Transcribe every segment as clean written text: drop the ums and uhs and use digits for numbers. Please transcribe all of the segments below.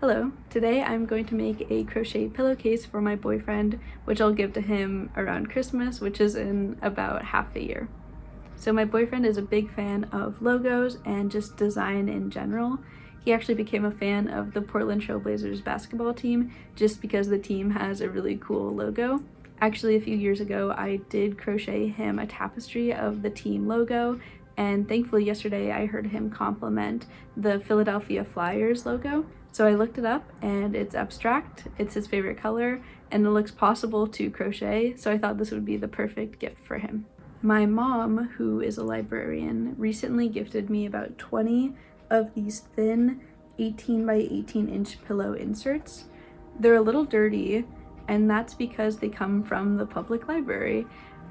Hello, today I'm going to make a crochet pillowcase for my boyfriend, which I'll give to him around Christmas, which is in about half a year. So my boyfriend is a big fan of logos and just design in general. He actually became a fan of the Portland Trail Blazers basketball team just because the team has a really cool logo. Actually, a few years ago, I did crochet him a tapestry of the team logo, and thankfully yesterday I heard him compliment the Philadelphia Flyers logo. So I looked it up and it's abstract, it's his favorite color, and it looks possible to crochet, so I thought this would be the perfect gift for him. My mom, who is a librarian, recently gifted me about 20 of these thin 18 by 18 inch pillow inserts. They're a little dirty, and that's because they come from the public library.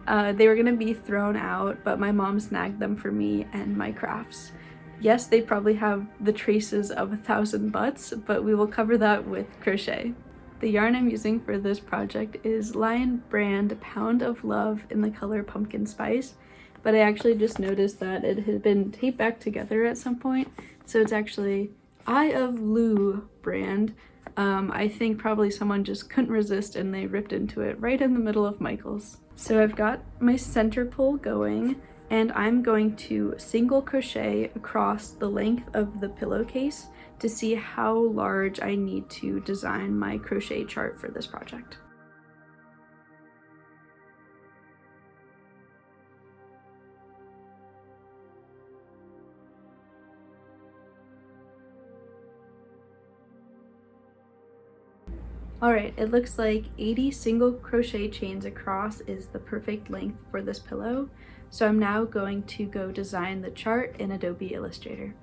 They were gonna be thrown out, but my mom snagged them for me and my crafts. Yes, they probably have the traces of 1,000 butts, but we will cover that with crochet. The yarn I'm using for this project is Lion brand Pound of Love in the color Pumpkin Spice, but I actually just noticed that it had been taped back together at some point, so it's actually Eye of Lou brand. I think probably someone just couldn't resist and they ripped into it right in the middle of Michael's. So I've got my center pole going, and I'm going to single crochet across the length of the pillowcase to see how large I need to design my crochet chart for this project. Alright, it looks like 80 single crochet chains across is the perfect length for this pillow, so I'm now going to go design the chart in Adobe Illustrator.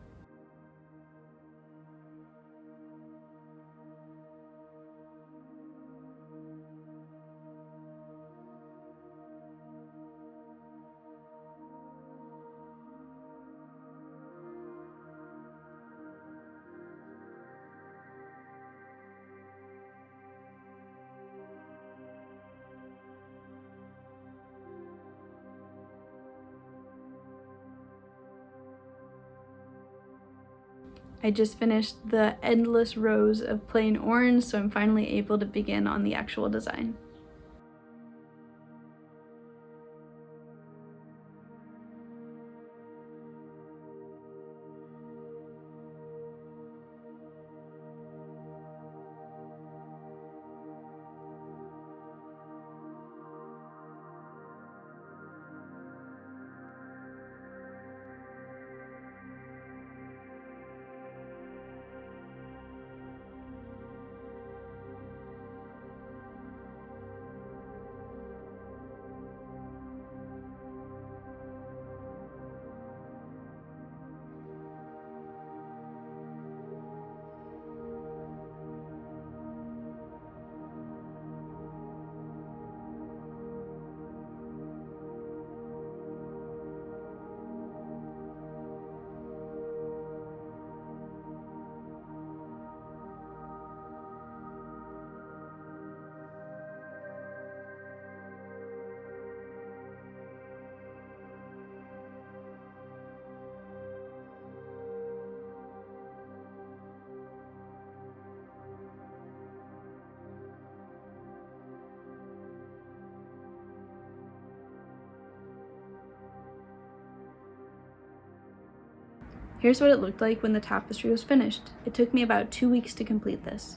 I just finished the endless rows of plain orange, so I'm finally able to begin on the actual design. Here's what it looked like when the tapestry was finished. It took me about 2 weeks to complete this.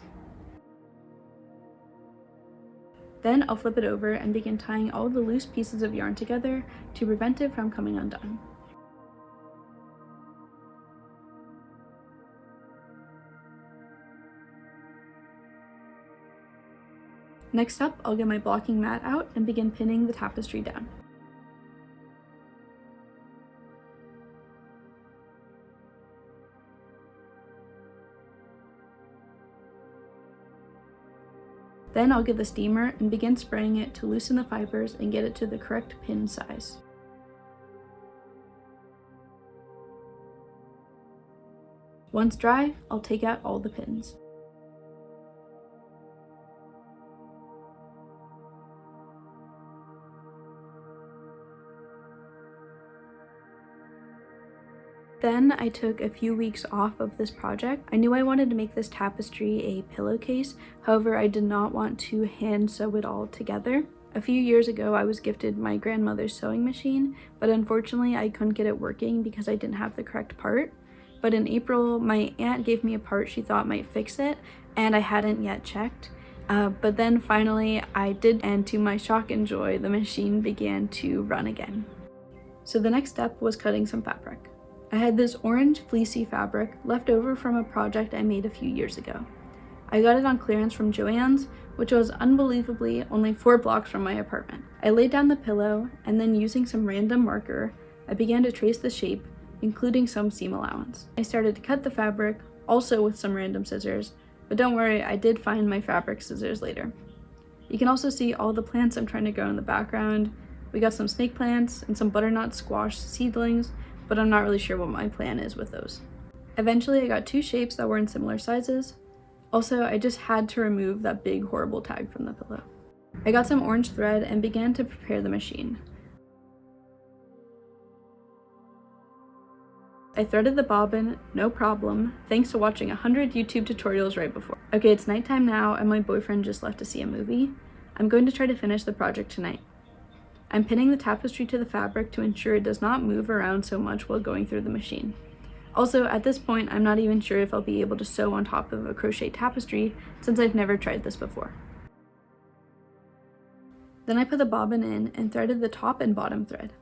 Then I'll flip it over and begin tying all the loose pieces of yarn together to prevent it from coming undone. Next up, I'll get my blocking mat out and begin pinning the tapestry down. Then I'll get the steamer and begin spraying it to loosen the fibers and get it to the correct pin size. Once dry, I'll take out all the pins. Then I took a few weeks off of this project. I knew I wanted to make this tapestry a pillowcase, however I did not want to hand sew it all together. A few years ago I was gifted my grandmother's sewing machine, but unfortunately I couldn't get it working because I didn't have the correct part. But in April my aunt gave me a part she thought might fix it, and I hadn't yet checked. But then finally I did, and to my shock and joy the machine began to run again. So the next step was cutting some fabric. I had this orange fleecy fabric left over from a project I made a few years ago. I got it on clearance from Joann's, which was unbelievably only 4 blocks from my apartment. I laid down the pillow, and then using some random marker, I began to trace the shape, including some seam allowance. I started to cut the fabric, also with some random scissors, but don't worry, I did find my fabric scissors later. You can also see all the plants I'm trying to grow in the background. We got some snake plants and some butternut squash seedlings, but I'm not really sure what my plan is with those. Eventually I got 2 shapes that were in similar sizes. Also, I just had to remove that big horrible tag from the pillow. I got some orange thread and began to prepare the machine. I threaded the bobbin, no problem, thanks to watching 100 YouTube tutorials right before. Okay, it's nighttime now and my boyfriend just left to see a movie. I'm going to try to finish the project tonight. I'm pinning the tapestry to the fabric to ensure it does not move around so much while going through the machine. Also, at this point, I'm not even sure if I'll be able to sew on top of a crochet tapestry since I've never tried this before. Then I put the bobbin in and threaded the top and bottom thread.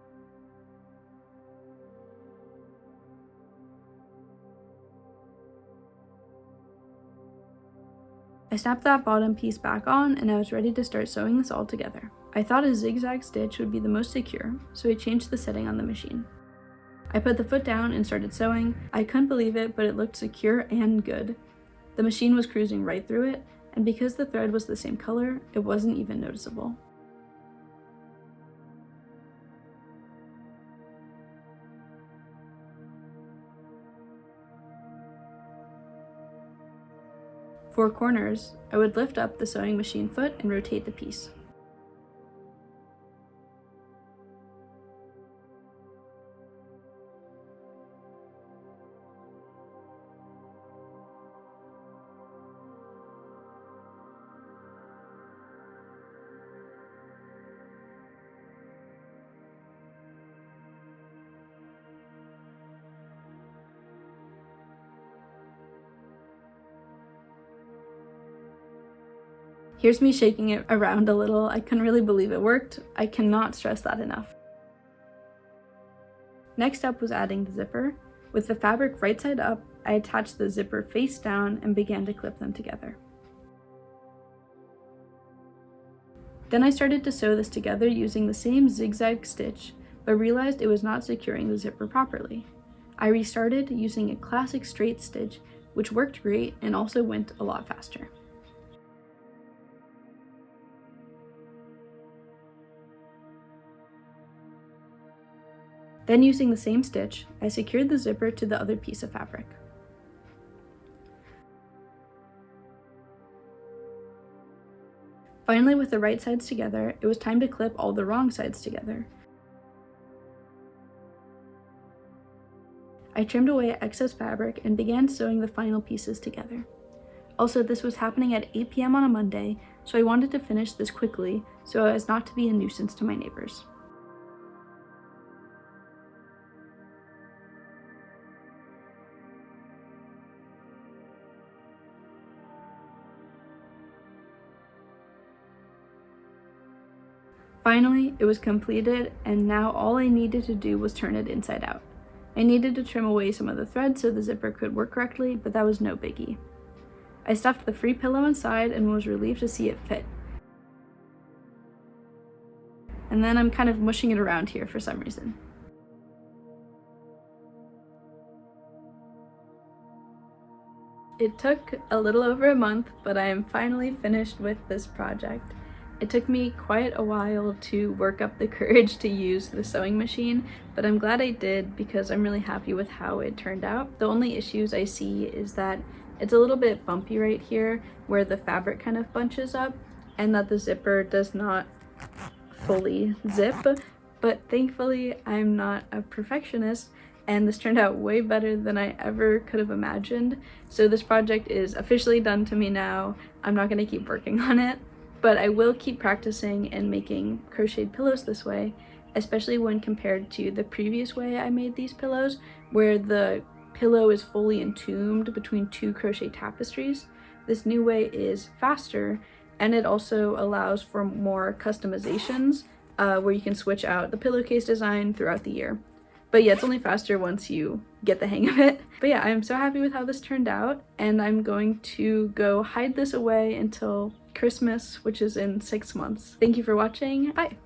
I snapped that bottom piece back on and I was ready to start sewing this all together. I thought a zigzag stitch would be the most secure, so I changed the setting on the machine. I put the foot down and started sewing. I couldn't believe it, but it looked secure and good. The machine was cruising right through it, and because the thread was the same color, it wasn't even noticeable. For corners, I would lift up the sewing machine foot and rotate the piece. Here's me shaking it around a little. I couldn't really believe it worked. I cannot stress that enough. Next up was adding the zipper. With the fabric right side up, I attached the zipper face down and began to clip them together. Then I started to sew this together using the same zigzag stitch, but realized it was not securing the zipper properly. I restarted using a classic straight stitch, which worked great and also went a lot faster. Then using the same stitch, I secured the zipper to the other piece of fabric. Finally, with the right sides together, it was time to clip all the wrong sides together. I trimmed away excess fabric and began sewing the final pieces together. Also, this was happening at 8 p.m. on a Monday, so I wanted to finish this quickly so as not to be a nuisance to my neighbors. Finally, it was completed, and now all I needed to do was turn it inside out. I needed to trim away some of the thread so the zipper could work correctly, but that was no biggie. I stuffed the free pillow inside and was relieved to see it fit. And then I'm kind of mushing it around here for some reason. It took a little over a month, but I am finally finished with this project. It took me quite a while to work up the courage to use the sewing machine, but I'm glad I did because I'm really happy with how it turned out. The only issues I see is that it's a little bit bumpy right here where the fabric kind of bunches up and that the zipper does not fully zip, but thankfully I'm not a perfectionist and this turned out way better than I ever could have imagined. So this project is officially done to me now. I'm not going to keep working on it, but I will keep practicing and making crocheted pillows this way, especially when compared to the previous way I made these pillows, where the pillow is fully entombed between two crochet tapestries. This new way is faster, and it also allows for more customizations where you can switch out the pillowcase design throughout the year. But yeah, it's only faster once you get the hang of it. But yeah, I'm so happy with how this turned out, and I'm going to go hide this away until Christmas, which is in 6 months. Thank you for watching. Bye!